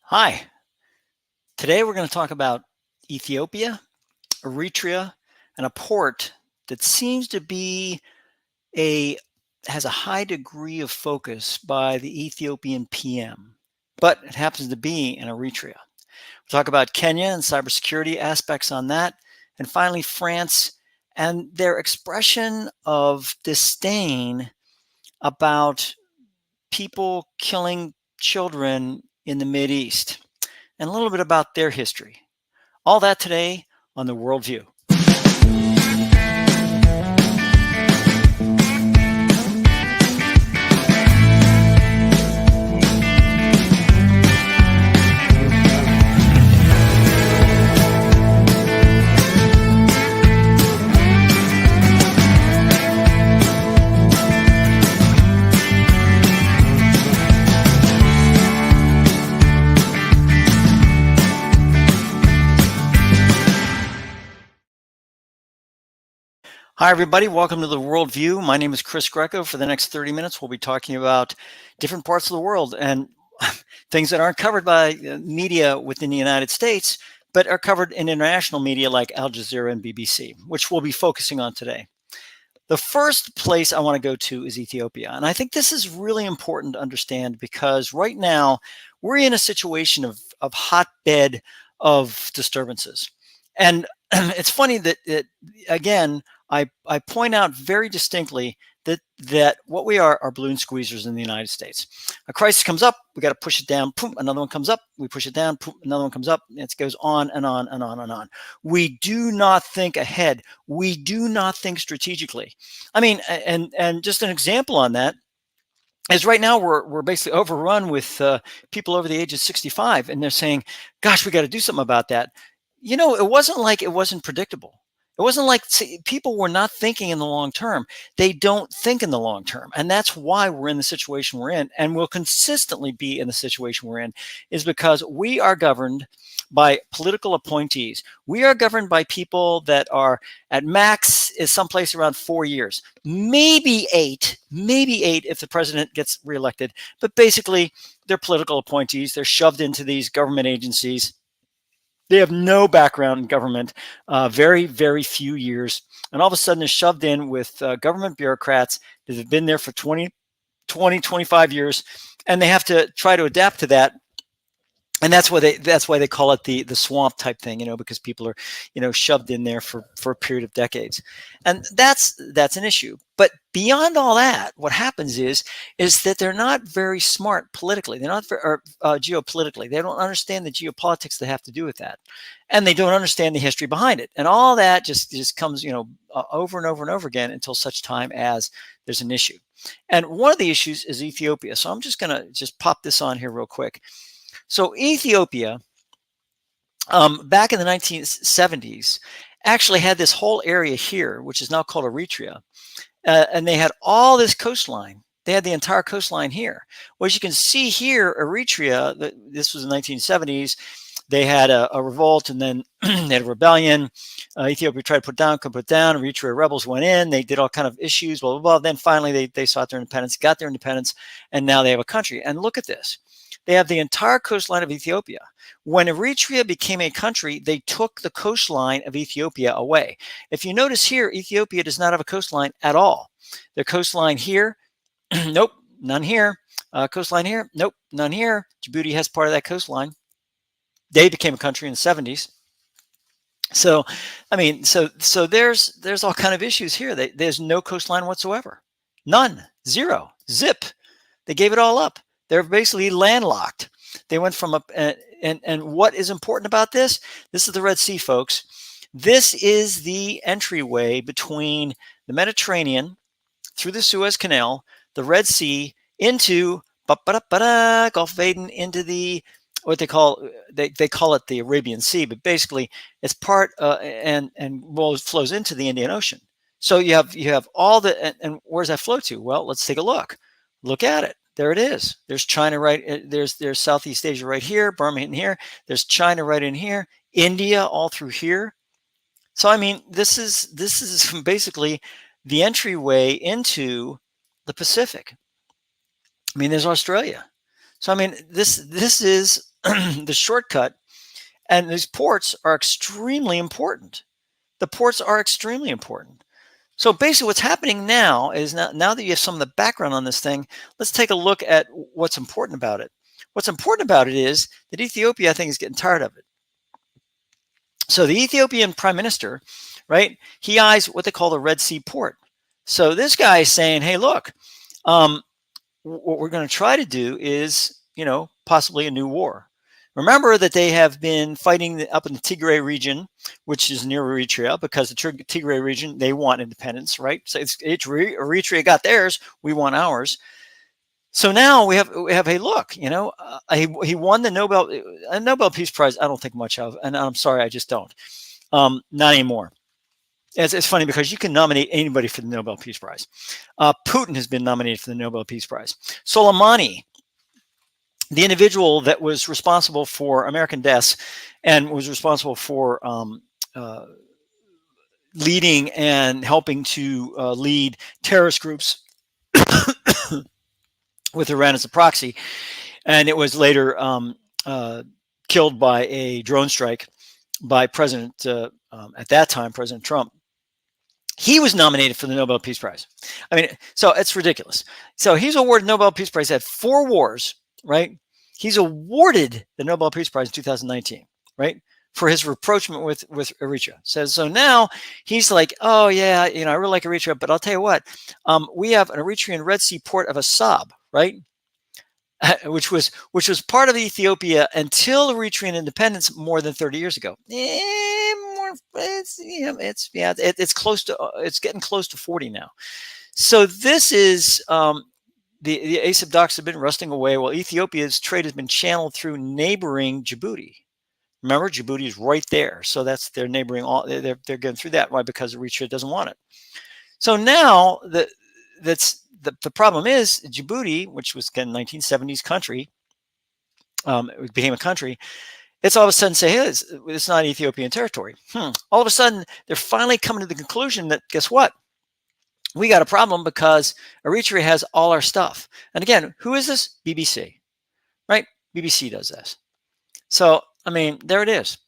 Hi, today we're going to talk about Ethiopia, Eritrea, and a port that seems to be a has a high degree of focus by the Ethiopian PM, but it happens to be in Eritrea. We'll talk about Kenya and cybersecurity aspects on that, and finally France and their expression of disdain about people killing children in the Mideast, and a little bit about their history. All that today on the Worldview. Hi, everybody. Welcome to the Worldview. My name is Chris Greco. For the next 30 minutes, we'll be talking about different parts of the world and things that aren't covered by media within the United States, but are covered in international media like Al Jazeera and BBC, which we'll be focusing on today. The first place I want to go to is Ethiopia. And I think this is really important to understand because right now we're in a situation of hotbed of disturbances. And it's funny that again, I point out very distinctly that what we are balloon squeezers in the United States. A crisis comes up, we got to push it down. Boom, another one comes up, we push it down. Boom, another one comes up. It goes on and on and on and on. We do not think ahead. We do not think strategically. I mean, and just an example on that is right now we're basically overrun with people over the age of 65, and they're saying, "Gosh, we got to do something about that." You know, it wasn't like it wasn't predictable. It wasn't like people were not thinking in the long term. They don't think in the long term. And that's why we're in the situation we're in and will consistently be in the situation we're in, is because we are governed by political appointees. We are governed by people that are at max is someplace around 4 years, maybe eight if the president gets reelected. But basically, they're political appointees. They're shoved into these government agencies. They have no background in government, very, very few years. And all of a sudden they're shoved in with government bureaucrats that have been there for 25 years. And they have to try to adapt to that. And that's why they call it the swamp type thing, because people are, shoved in there for a period of decades. And that's an issue. But beyond all that, what happens is that they're not very smart politically. They're not geopolitically. They don't understand the geopolitics that have to do with that, and they don't understand the history behind it. And all that just comes, over and over and over again until such time as there's an issue. And one of the issues is Ethiopia. So I'm just going to just pop this on here real quick. So Ethiopia, back in the 1970s, actually had this whole area here, which is now called Eritrea, and they had all this coastline. They had the entire coastline here. Well, as you can see here, Eritrea, this was in the 1970s, they had a revolt, and then they had a rebellion. Ethiopia tried to put down, couldn't put down. Eritrea rebels went in. They did all kind of issues, blah, blah, blah. Then finally they sought their independence, got their independence, and now they have a country. And look at this. They have the entire coastline of Ethiopia. When Eritrea became a country, they took the coastline of Ethiopia away. If you notice here, Ethiopia does not have a coastline at all. Their coastline here, nope, none here. Coastline here, nope, none here. Djibouti has part of that coastline. They became a country in the 70s. So, I mean, so there's all kind of issues here. There's no coastline whatsoever. None, zero, zip. They gave it all up. They're basically landlocked. They went from and what is important about this? This is the Red Sea, folks. This is the entryway between the Mediterranean through the Suez Canal, the Red Sea, into Gulf of Aden, into the what they call it the Arabian Sea, but basically it's part and flows into the Indian Ocean. So you have all the and where's that flow to? Well, let's take a look. Look at it. There it is. There's China right. There's Southeast Asia right here. Burma in here. There's China right in here. India all through here. So I mean, this is basically the entryway into the Pacific. I mean, there's Australia. So I mean, this is the shortcut. And these ports are extremely important. The ports are extremely important. So basically what's happening now is now that you have some of the background on this thing, let's take a look at what's important about it. What's important about it is that Ethiopia, I think, is getting tired of it. So the Ethiopian prime minister, right, he eyes what they call the Red Sea port. So this guy is saying, hey, look, what we're going to try to do is, possibly a new war. Remember that they have been fighting up in the Tigray region, which is near Eritrea, because the Tigray region, they want independence, right? So Eritrea got theirs, we want ours. So now we have hey, look, he won the Nobel Peace Prize. I don't think much of, and I'm sorry, I just don't. Not anymore. It's funny because you can nominate anybody for the Nobel Peace Prize. Putin has been nominated for the Nobel Peace Prize. Soleimani, the individual that was responsible for American deaths and was responsible for leading and helping to lead terrorist groups with Iran as a proxy, and it was later killed by a drone strike by President, at that time, President Trump. He was nominated for the Nobel Peace Prize. I mean, so it's ridiculous. So he's awarded Nobel Peace Prize at 4 wars, right? He's awarded the Nobel Peace Prize in 2019, right? For his rapprochement with Eritrea. So now he's like, oh yeah, I really like Eritrea, but I'll tell you what, we have an Eritrean Red Sea port of Assab, right? Which was part of Ethiopia until Eritrean independence more than 30 years ago. It's close to, it's getting close to 40 now. So this is the ASAP docks have been rusting away while Ethiopia's trade has been channeled through neighboring Djibouti. Remember, Djibouti is right there, so that's their neighboring. They're going through that. Why? Because Eritrea doesn't want it. So now the problem is Djibouti, which was again 1970s country, it became a country. It's all of a sudden say, hey, it's not Ethiopian territory. All of a sudden, they're finally coming to the conclusion that guess what? We got a problem because Eritrea has all our stuff. And again, who is this? BBC, right? BBC does this. So I mean, there it is.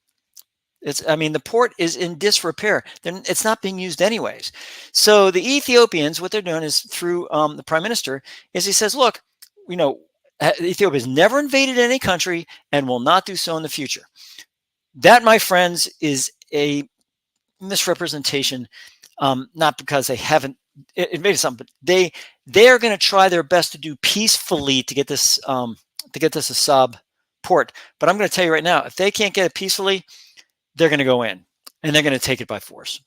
The port is in disrepair. It's not being used anyways. So the Ethiopians, what they're doing is through the prime minister, is he says, look, Ethiopia has never invaded any country and will not do so in the future. That, my friends, is a misrepresentation, not because they haven't invaded something, but they are going to try their best to do peacefully to get this Assab port. But I'm going to tell you right now, if they can't get it peacefully, they're going to go in and they're going to take it by force.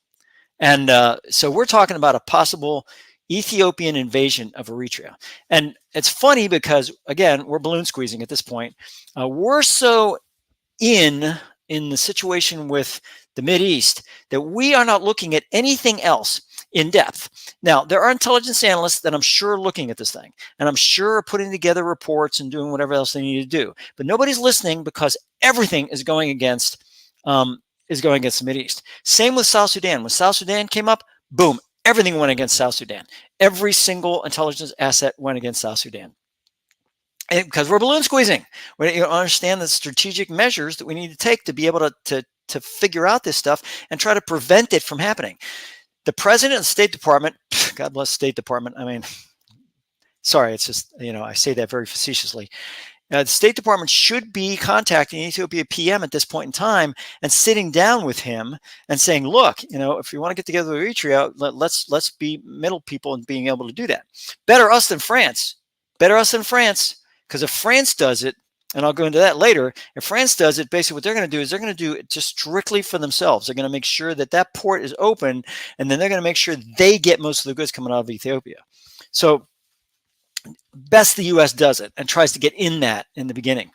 And so we're talking about a possible Ethiopian invasion of Eritrea. And it's funny because, again, we're balloon squeezing at this point. We're so in the situation with the Mideast that we are not looking at anything else in depth. Now, there are intelligence analysts that I'm sure are looking at this thing, and I'm sure are putting together reports and doing whatever else they need to do. But nobody's listening because everything is going against the Mideast. Same with South Sudan. When South Sudan came up, boom, everything went against South Sudan. Every single intelligence asset went against South Sudan. And because we're balloon squeezing. We understand the strategic measures that we need to take to be able to figure out this stuff and try to prevent it from happening. The president and State Department, God bless State Department. I mean, sorry, it's just, I say that very facetiously. The State Department should be contacting Ethiopia PM at this point in time and sitting down with him and saying, look, if you want to get together with Eritrea, let's be middle people and being able to do that. Better us than France. Because if France does it, and I'll go into that later, if France does it, basically what they're going to do is they're going to do it just strictly for themselves. They're going to make sure that port is open, and then they're going to make sure they get most of the goods coming out of Ethiopia. So best the U.S. does it and tries to get in that in the beginning.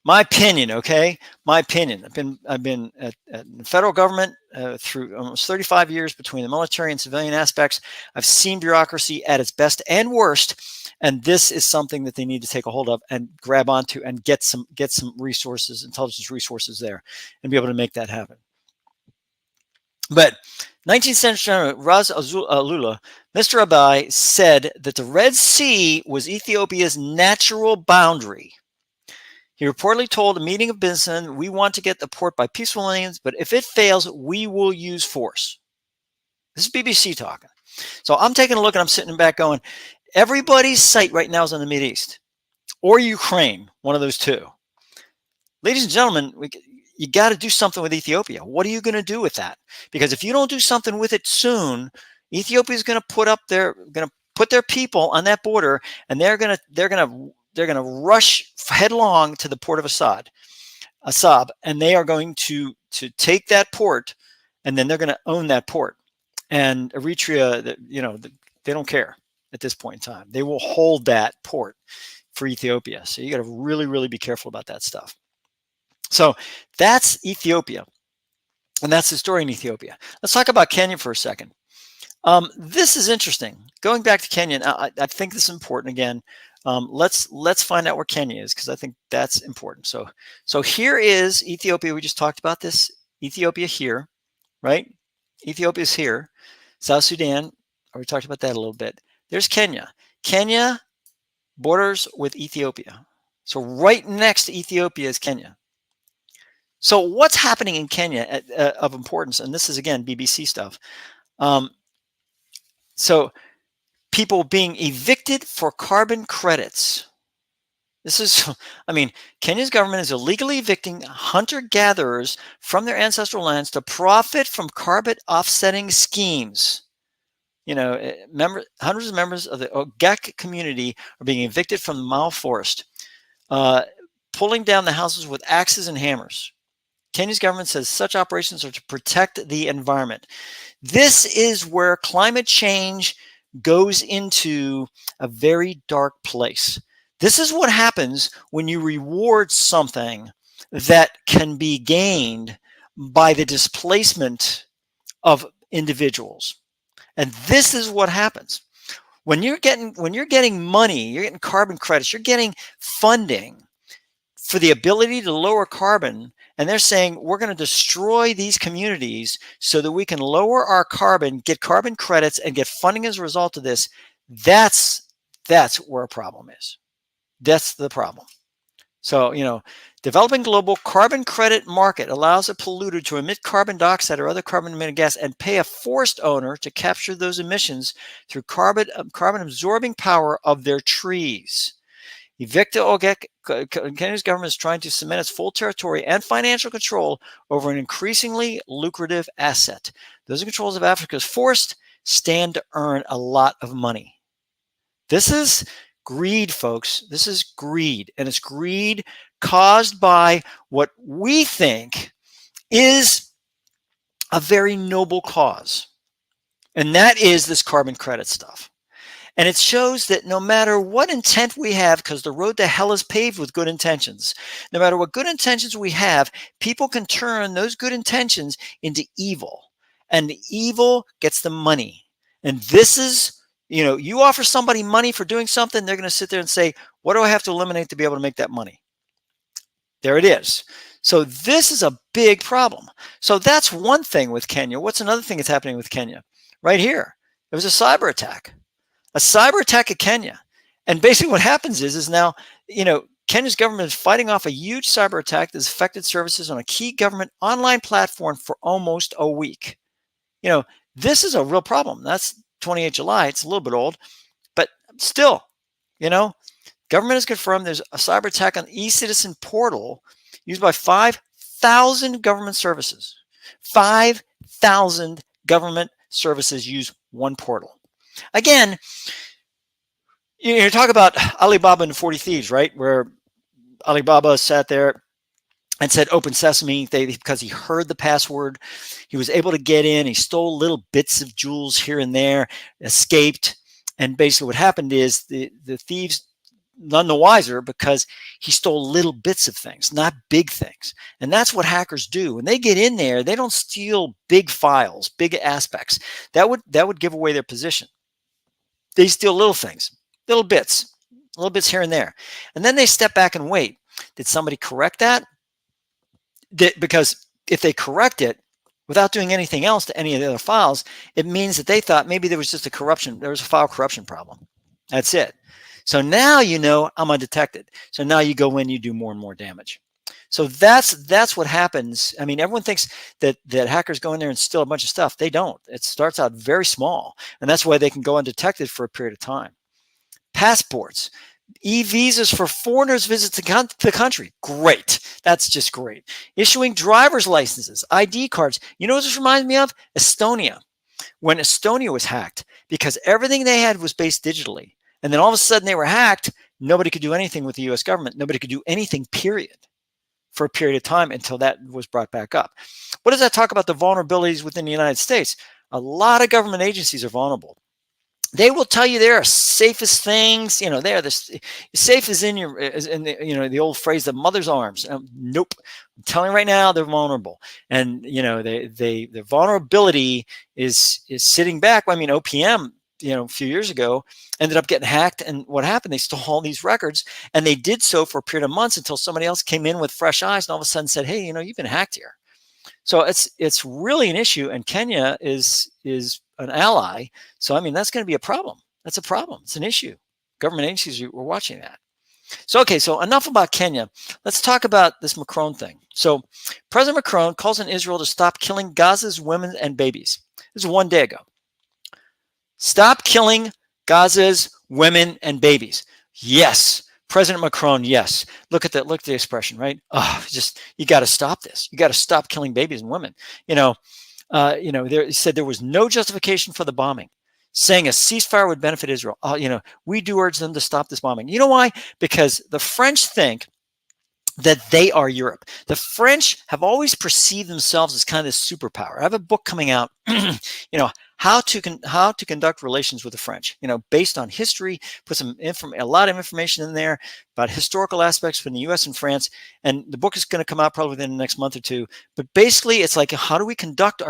My opinion, okay? My opinion. I've been at the federal government through almost 35 years between the military and civilian aspects. I've seen bureaucracy at its best and worst, and this is something that they need to take a hold of and grab onto and get some resources, intelligence resources there, and be able to make that happen. But 19th century General Ras Alula, Mr. Abai, said that the Red Sea was Ethiopia's natural boundary. He reportedly told a meeting of businessmen, "We want to get the port by peaceful means, but if it fails, we will use force." This is BBC talking. So I'm taking a look and I'm sitting back going, everybody's sight right now is on the Mideast or Ukraine, one of those two. Ladies and gentlemen, you got to do something with Ethiopia. What are you going to do with that? Because if you don't do something with it soon, Ethiopia is going to put their people on that border, and they're going to rush headlong to the port of Assab, and they are going to take that port, and then they're going to own that port. And Eritrea, they don't care at this point in time. They will hold that port for Ethiopia. So you got to really, really be careful about that stuff. So that's Ethiopia, and that's the story in Ethiopia. Let's talk about Kenya for a second. This is interesting. Going back to Kenya, I think this is important again. Let's find out where Kenya is, because I think that's important. So here is Ethiopia. We just talked about this. Ethiopia here, right? Ethiopia's here. South Sudan, we talked about that a little bit. There's Kenya. Kenya borders with Ethiopia. So right next to Ethiopia is Kenya. So what's happening in Kenya of importance, and this is, again, BBC stuff. So people being evicted for carbon credits. This is, Kenya's government is illegally evicting hunter-gatherers from their ancestral lands to profit from carbon offsetting schemes. Hundreds of members of the Ogek community are being evicted from the Mao forest, pulling down the houses with axes and hammers. Kenya's government says such operations are to protect the environment. This is where climate change goes into a very dark place. This is what happens when you reward something that can be gained by the displacement of individuals. And this is what happens. When you're getting money, you're getting carbon credits, you're getting funding for the ability to lower carbon, and they're saying we're going to destroy these communities so that we can lower our carbon, get carbon credits, and get funding as a result of this. That's where a problem is. That's the problem. So, developing global carbon credit market allows a polluter to emit carbon dioxide or other carbon emitting gas and pay a forest owner to capture those emissions through carbon absorbing power of their trees. Evicted Ogek, Kenya's government is trying to cement its full territory and financial control over an increasingly lucrative asset. Those in control of Africa's forest stand to earn a lot of money. This is greed, folks. This is greed, and it's greed caused by what we think is a very noble cause, and that is this carbon credit stuff. And it shows that no matter what intent we have, because the road to hell is paved with good intentions, no matter what good intentions we have, people can turn those good intentions into evil, and the evil gets the money. And this is, you offer somebody money for doing something, they're going to sit there and say, what do I have to eliminate to be able to make that money? There it is. So this is a big problem. So that's one thing with Kenya. What's another thing that's happening with Kenya? Right here, there was a cyber attack. A cyber attack at Kenya. And basically what happens is now, Kenya's government is fighting off a huge cyber attack that's affected services on a key government online platform for almost a week. This is a real problem. That's 28 July. It's a little bit old, but still, government has confirmed there's a cyber attack on the e-citizen portal used by 5,000 government services. 5,000 government services use one portal. Again, you talk about Alibaba and the 40 Thieves, right? Where Alibaba sat there and said open sesame because he heard the password. He was able to get in. He stole little bits of jewels here and there, escaped. And basically what happened is the thieves, none the wiser, because he stole little bits of things, not big things. And that's what hackers do. When they get in there, they don't steal big files, big aspects. That would give away their position. They steal little things, little bits here and there. And then they step back and wait. Did somebody correct that? Because if they correct it without doing anything else to any of the other files, it means that they thought maybe there was just there was a file corruption problem. That's it. So now you know I'm undetected. So now you go in, you do more and more damage. So that's what happens. I mean, everyone thinks that hackers go in there and steal a bunch of stuff. They don't. It starts out very small, and that's why they can go undetected for a period of time. Passports, e-visas for foreigners visit the country. Great. That's just great. Issuing driver's licenses, ID cards. You know what this reminds me of? Estonia. When Estonia was hacked, because everything they had was based digitally. And then all of a sudden they were hacked. Nobody could do anything with the US government. Nobody could do anything, period, for a period of time until that was brought back up. What does that talk about the vulnerabilities within the United States? A lot of government agencies are vulnerable. They will tell you they're safest things. They're the safe is in your, is in the, the old phrase, the mother's arms. Nope. I'm telling you right now, they're vulnerable. And, the vulnerability is sitting back. I mean, OPM, a few years ago ended up getting hacked. And what happened? They stole all these records, and they did so for a period of months until somebody else came in with fresh eyes and all of a sudden said, hey, you've been hacked here. So it's really an issue, and Kenya is an ally. So I mean, that's going to be a problem. That's a problem. It's an issue. Government agencies were watching that. So okay, so enough about Kenya. Let's talk about this Macron thing. So President Macron calls on Israel to stop killing Gaza's women and babies. This is one day ago. Stop killing Gaza's women and babies. Yes. President Macron, yes. Look at the expression, right? Oh, you got to stop this. You got to stop killing babies and women. He said there was no justification for the bombing, saying a ceasefire would benefit Israel. We do urge them to stop this bombing. You know why? Because the French think that they are Europe. The French have always perceived themselves as kind of this superpower. I have a book coming out, how to conduct relations with the French, based on history, put a lot of information in there about historical aspects from the US and France. And the book is going to come out probably within the next month or two. But basically it's like, how do we conduct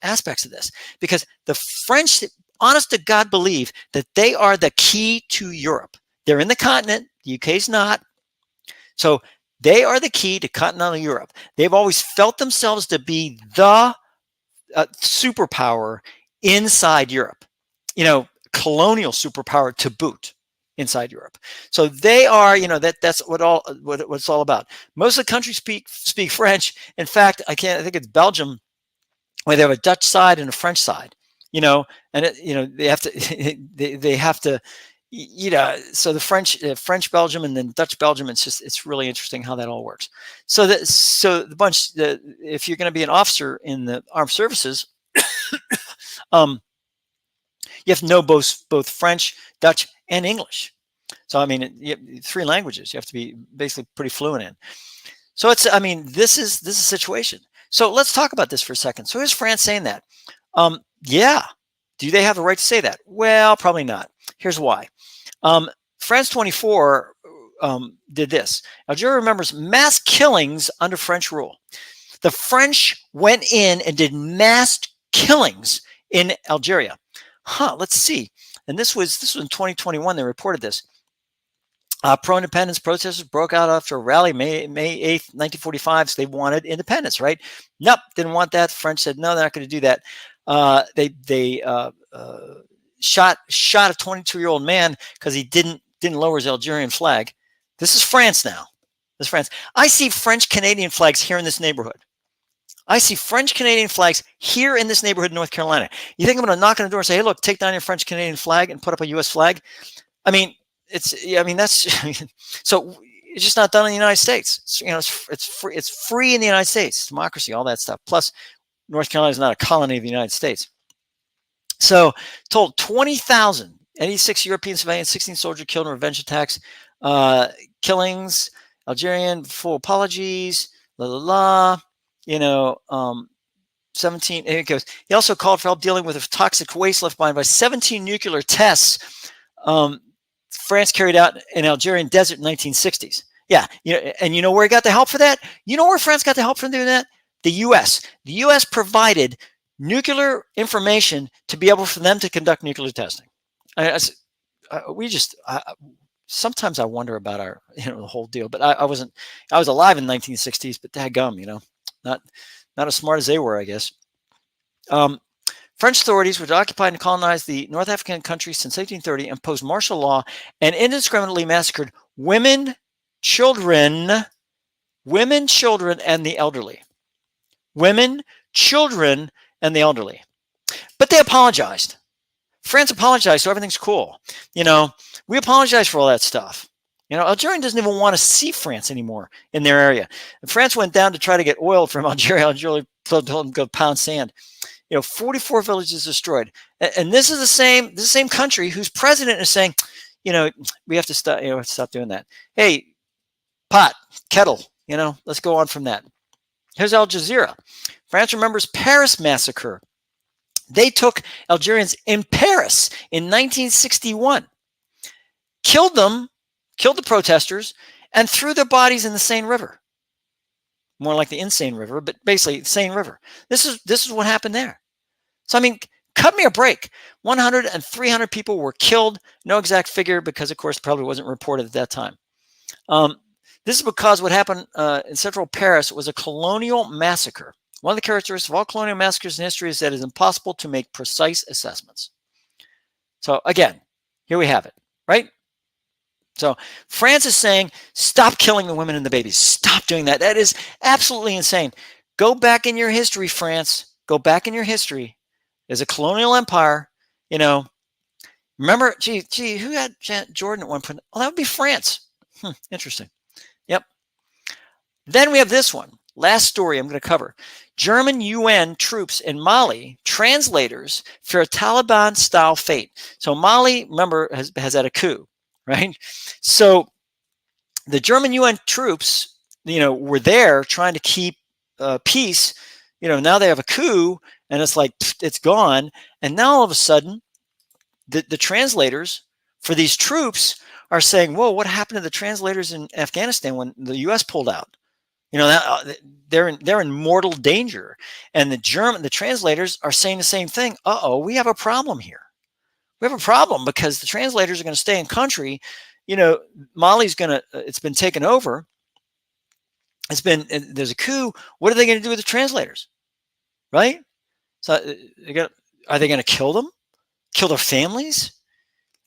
aspects of this? Because the French, honest to God, believe that they are the key to Europe. They're in the continent. The UK is not. So they are the key to continental Europe. They've always felt themselves to be the superpower inside Europe, colonial superpower to boot inside Europe. So they are, that's what it's all about. Most of the countries speak French. In fact, I think it's Belgium, where they have a Dutch side and a French side, and they have to, they have to, so the French Belgium and then Dutch Belgium, it's really interesting how that all works. So if you're going to be an officer in the armed services, you have to know both French, Dutch, and English. So I mean, you have 3 languages you have to be basically pretty fluent in. So this is a situation. So let's talk about this for a second. So is France saying that? Yeah. Do they have the right to say that? Well, probably not. Here's why. France 24 did this. Algeria remembers mass killings under French rule. The French went in and did mass killings in Algeria. Let's see. And this was in 2021. They reported this. Pro-independence protesters broke out after a rally May 8th, 1945. So they wanted independence, right? Nope, didn't want that. The French said, no, they're not going to do that. They shot a 22-year-old man because he didn't lower his Algerian flag. This is France now. This is France. I see French-Canadian flags here in this neighborhood. I see French-Canadian flags here in this neighborhood in North Carolina. You think I'm going to knock on the door and say, hey, look, take down your French-Canadian flag and put up a U.S. flag? That's so it's just not done in the United States. It's free in the United States, democracy, all that stuff. Plus, North Carolina is not a colony of the United States. So told 20,000, 86 European civilians, 16 soldiers killed in revenge attacks, killings, Algerian full apologies, 17, it goes. He also called for help dealing with a toxic waste left behind by 17 nuclear tests France carried out in Algerian desert in 1960s. Yeah, and you know where he got the help for that? You know where France got the help from doing that? The U.S. The U.S. provided nuclear information to be able for them to conduct nuclear testing. Sometimes I wonder about our, the whole deal. But I was alive in the 1960s, but dadgum, not as smart as they were, I guess. French authorities, which occupied and colonized the North African country since 1830, imposed martial law and indiscriminately massacred women, children, and the elderly. Women, children, and the elderly. But they apologized. France apologized, so everything's cool. We apologize for all that stuff. Algeria doesn't even want to see France anymore in their area. And France went down to try to get oil from Algeria. Algeria told them to go pound sand. 44 villages destroyed. And this is the same country whose president is saying, we have to stop doing that. Hey, pot, kettle, let's go on from that. Here's Al Jazeera. France remembers Paris massacre. They took Algerians in Paris in 1961, killed the protesters, and threw their bodies in the Seine River. More like the Insane River, but basically the Seine River. This is what happened there. So, cut me a break. 100 and 300 people were killed. No exact figure because, of course, it probably wasn't reported at that time. This is because what happened in central Paris was a colonial massacre. One of the characteristics of all colonial massacres in history is that it is impossible to make precise assessments. So again, here we have it, right? So France is saying, stop killing the women and the babies. Stop doing that. That is absolutely insane. Go back in your history, France. Go back in your history. As a colonial empire, remember, who had Jordan at one point? Oh, that would be France. Interesting. Yep. Then we have this one. Last story I'm going to cover. German UN troops in Mali, translators, fear a Taliban-style fate. So Mali, remember, has had a coup, right? So the German UN troops, were there trying to keep peace. Now they have a coup, and it's like, it's gone. And now all of a sudden, the translators for these troops are saying, whoa, what happened to the translators in Afghanistan when the U.S. pulled out? They're in mortal danger. And the translators are saying the same thing. We have a problem here. We have a problem because the translators are going to stay in country. Mali's it's been taken over. There's a coup. What are they going to do with the translators? Right? So are they going to kill them? Kill their families?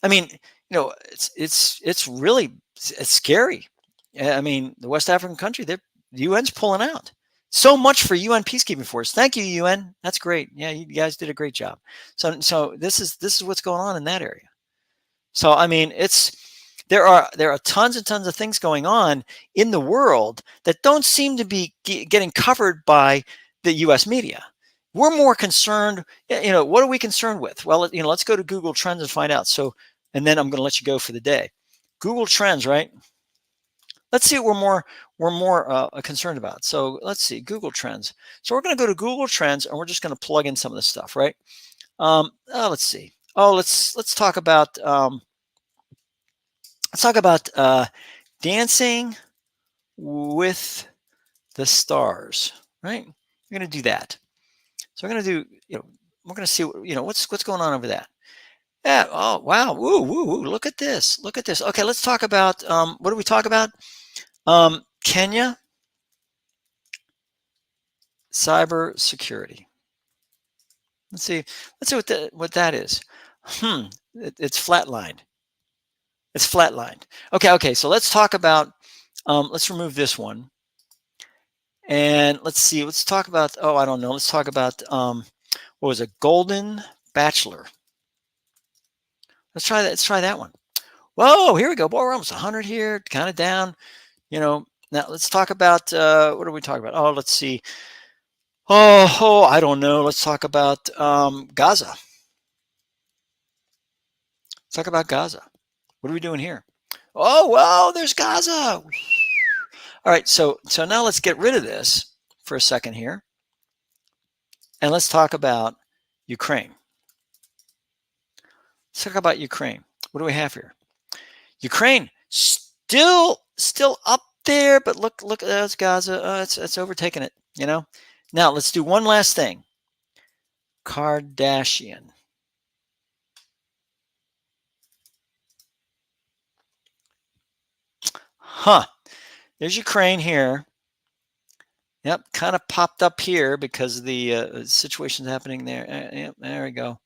It's really scary. The West African country, the UN's pulling out. So much for UN peacekeeping force. Thank you, UN. That's great. Yeah, you guys did a great job. So this is what's going on in that area. So there are tons and tons of things going on in the world that don't seem to be getting covered by the US media. We're more concerned, what are we concerned with? Well, let's go to Google Trends and find out. So, and then I'm going to let you go for the day. Google Trends, right? Let's see what we're more concerned about. So let's see, Google Trends. So we're going to go to Google Trends and we're just going to plug in some of this stuff, right? Let's see. Let's talk about Dancing with the Stars, right? We're going to do that. So we're going to do, we're going to see, what's going on over that. Yeah. Oh, wow. Woo, woo, woo. Look at this. Look at this. Okay. Let's talk about, what do we talk about? Kenya, cyber security. Let's see what that is. It's flatlined. It's flatlined. Okay. So let's talk about, let's remove this one. And let's see, let's talk about, I don't know. Let's talk about, what was it? Golden Bachelor. Let's try that one. Whoa, here we go. Boy, we're almost 100 here, kind of down. Now let's talk about, what are we talking about? Oh, let's see. I don't know. Let's talk about Gaza. Let's talk about Gaza. What are we doing here? Oh, well, there's Gaza. All right, so now let's get rid of this for a second here. And let's talk about Ukraine. Let's talk about Ukraine. What do we have here? Ukraine still up there, but look, that's Gaza. It's overtaken it, Now let's do one last thing. Kardashian. There's Ukraine here. Yep, kind of popped up here because of the situation's happening there. Yep, there we go.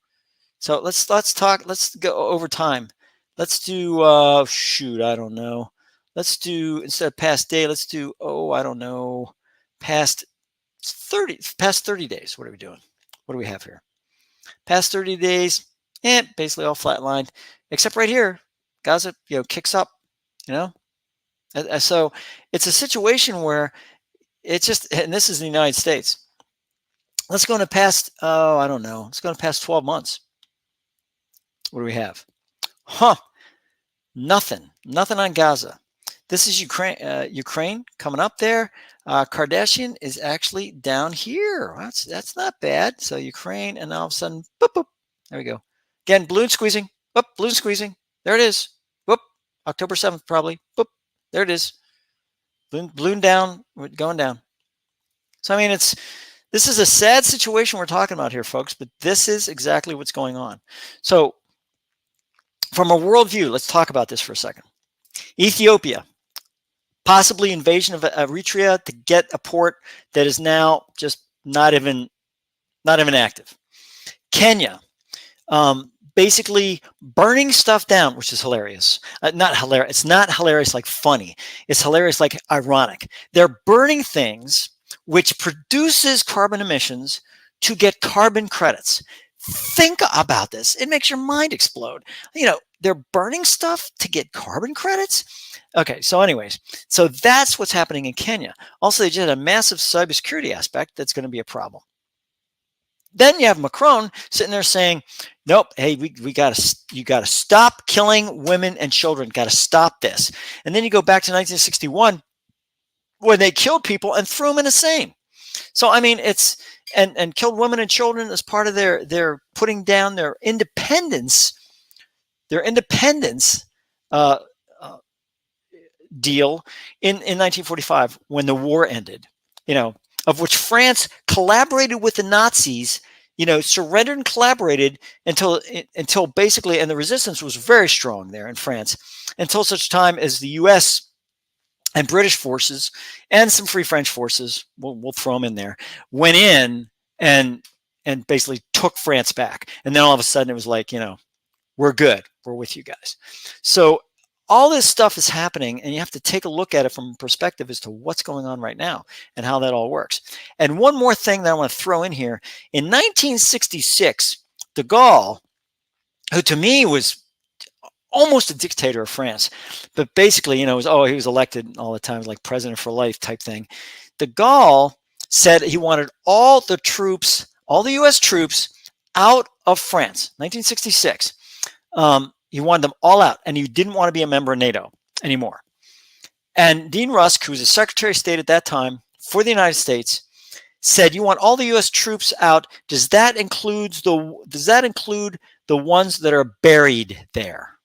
So let's talk. Let's go over time. Let's do shoot. I don't know. Let's do, instead of past day. Let's do, oh, I don't know, past 30 days. What are we doing? What do we have here? Past 30 days, and basically all flatlined, except right here, Gaza, kicks up. So it's a situation where it's just, and this is the United States. Let's go into past, oh, I don't know. Let's go into past 12 months. What do we have? Nothing on Gaza. This is Ukraine coming up there. Kardashian is actually down here. That's not bad. So Ukraine, and all of a sudden, boop, boop. There we go. Again, balloon squeezing. Boop, balloon squeezing. There it is. Boop. October 7th, probably. Boop. There it is. Balloon down, going down. So, I mean, this is a sad situation we're talking about here, folks, but this is exactly what's going on. So, from a worldview, let's talk about this for a second. Ethiopia, possibly invasion of Eritrea to get a port that is now just not even active. Kenya, basically burning stuff down, which is hilarious. Not hilarious. It's not hilarious like funny. It's hilarious like ironic. They're burning things which produces carbon emissions to get carbon credits. Think about this. It makes your mind explode. They're burning stuff to get carbon credits. Okay, so anyways, so that's what's happening in Kenya. Also, they just had a massive cybersecurity aspect that's going to be a problem. Then you have Macron sitting there saying, nope, hey, you got to stop killing women and children. Got to stop this. And then you go back to 1961 when they killed people and threw them in a seine. So, I mean, it's, and killed women and children as part of their putting down their independence deal in 1945 when the war ended, of which France collaborated with the Nazis, surrendered and collaborated until basically, and the resistance was very strong there in France until such time as the U.S. and British forces and some Free French forces, we'll throw them in there, went in and basically took France back. And then all of a sudden it was like, we're good. We're with you guys. So all this stuff is happening, and you have to take a look at it from a perspective as to what's going on right now and how that all works. And one more thing that I want to throw in here. In 1966, de Gaulle, who to me was almost a dictator of France, but basically, he was elected all the time, like president for life type thing. De Gaulle said he wanted all the U.S. troops out of France, 1966. He wanted them all out, and he didn't want to be a member of NATO anymore. And Dean Rusk, who was the Secretary of State at that time for the United States, said, "You want all the U.S. troops out? Does that include the ones that are buried there?"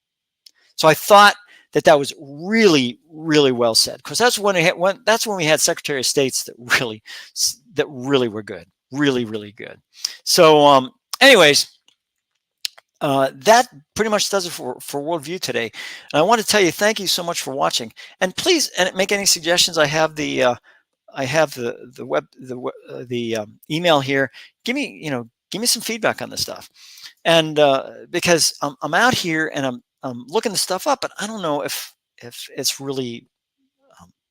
So I thought that was really, really well said, because that's when we had Secretary of States that really were good, really, really good. So, anyways. That pretty much does it for Worldview today. And I want to tell you, thank you so much for watching. And please, make any suggestions. I have the email here. Give me some feedback on this stuff. And because I'm out here and I'm looking this stuff up, but I don't know if it's really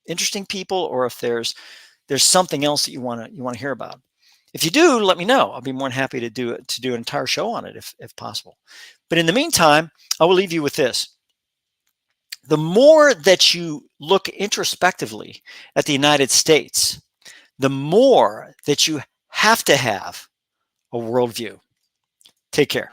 interesting people, or if there's something else that you want to hear about. If you do, let me know. I'll be more than happy to do an entire show on it if possible. But in the meantime, I will leave you with this. The more that you look introspectively at the United States, the more that you have to have a worldview. Take care.